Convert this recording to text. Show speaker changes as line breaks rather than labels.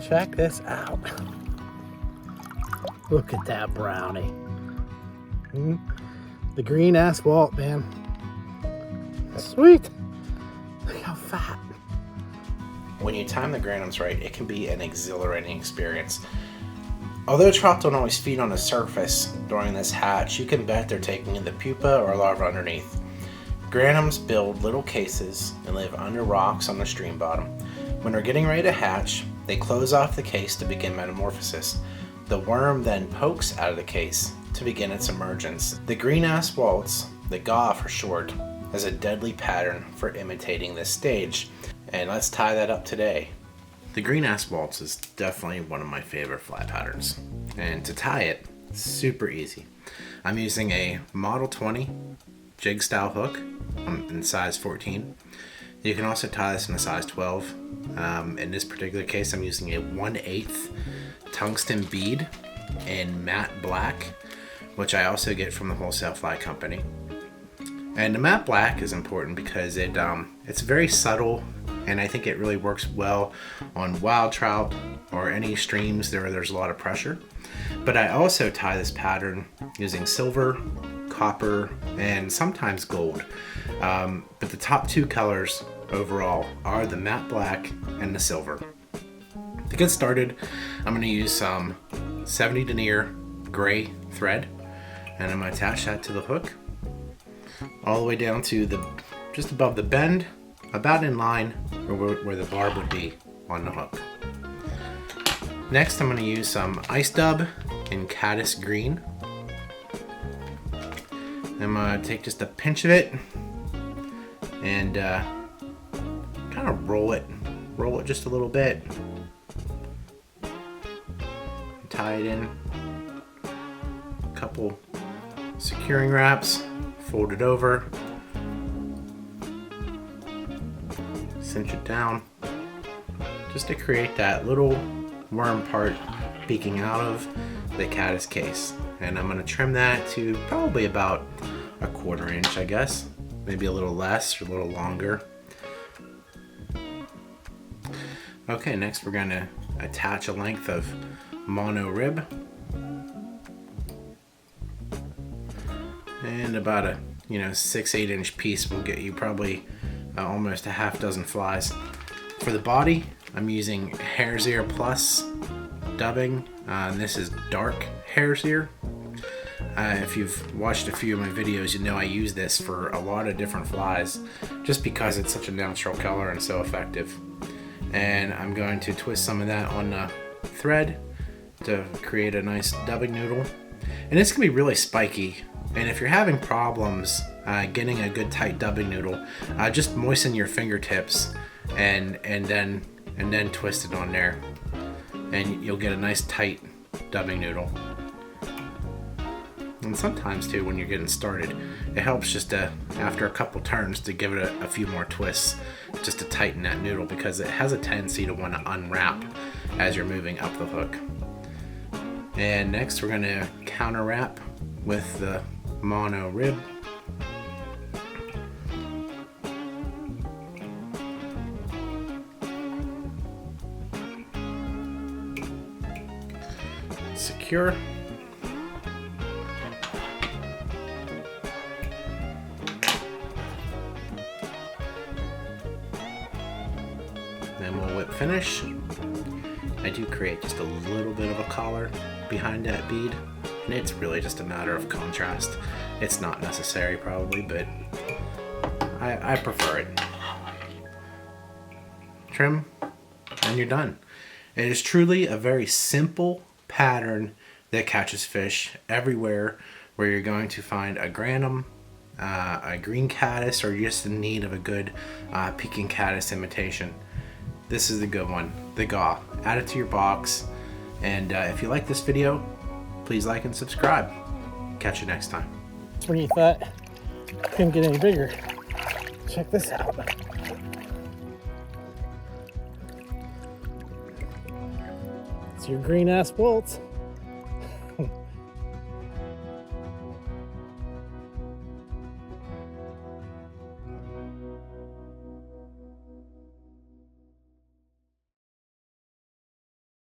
check this out. Look at that brownie. The Green-Assed Walt, man. Sweet. Look how fat.
When you time the granums right, it can be an exhilarating experience. Although trout don't always feed on the surface during this hatch, you can bet they're taking in the pupa or larva underneath. Granums build little cases and live under rocks on the stream bottom. When they're getting ready to hatch, they close off the case to begin metamorphosis. The worm then pokes out of the case to begin its emergence. The Green-Assed Walts, the GAW for short, has a deadly pattern for imitating this stage. And let's tie that up today. The Green-Assed Walts is definitely one of my favorite fly patterns. And to tie it, it's super easy. I'm using a Model 20 jig style hook in size 14. You can also tie this in a size 12. In this particular case, I'm using a 1/8 tungsten bead in matte black, which I also get from the wholesale fly company. And the matte black is important because it's very subtle, and I think it really works well on wild trout or any streams there's a lot of pressure. But I also tie this pattern using silver, copper, and sometimes gold. But the top two colors overall are the matte black and the silver. To get started, I'm going to use some 70 denier gray thread, and I'm going to attach that to the hook all the way down to just above the bend, about in line where the barb would be on the hook. Next, I'm going to use some ice dub in CADDIS green. I'm going to take just a pinch of it and kind of roll it just a little bit. Tie it in a couple securing wraps, fold it over, cinch it down just to create that little worm part peeking out of the CADDIS case. And I'm going to trim that to probably about a 1/4 inch, I guess, maybe a little less or a little longer. Okay, next we're going to attach a length of mono rib and about a 6-8 inch piece will get you probably almost a half dozen flies. For the body, I'm using Hare's Ear Plus dubbing. This is dark Hare's Ear. If you've watched a few of my videos, you know I use this for a lot of different flies just because it's such a natural color and so effective. And I'm going to twist some of that on the thread to create a nice dubbing noodle. And it's gonna be really spiky. And if you're having problems getting a good tight dubbing noodle, just moisten your fingertips and then twist it on there, and you'll get a nice tight dubbing noodle. And sometimes too, when you're getting started, it helps just to, after a couple turns, to give it a few more twists just to tighten that noodle, because it has a tendency to want to unwrap as you're moving up the hook. And next we're going to counter wrap with the mono rib. Secure. Then we'll whip finish. I do create just a little bit of a collar behind that bead, and it's really just a matter of contrast. It's not necessary probably, but I prefer it. Trim, and you're done. It is truly a very simple pattern that catches fish everywhere where you're going to find a granum, a green caddis, or just in need of a good peking caddis imitation. This is the good one, the GAW. Add it to your box, and if you like this video, please like and subscribe. Catch you next time.
When you thought it couldn't get any bigger, check this out. It's your Green-Assed Walts.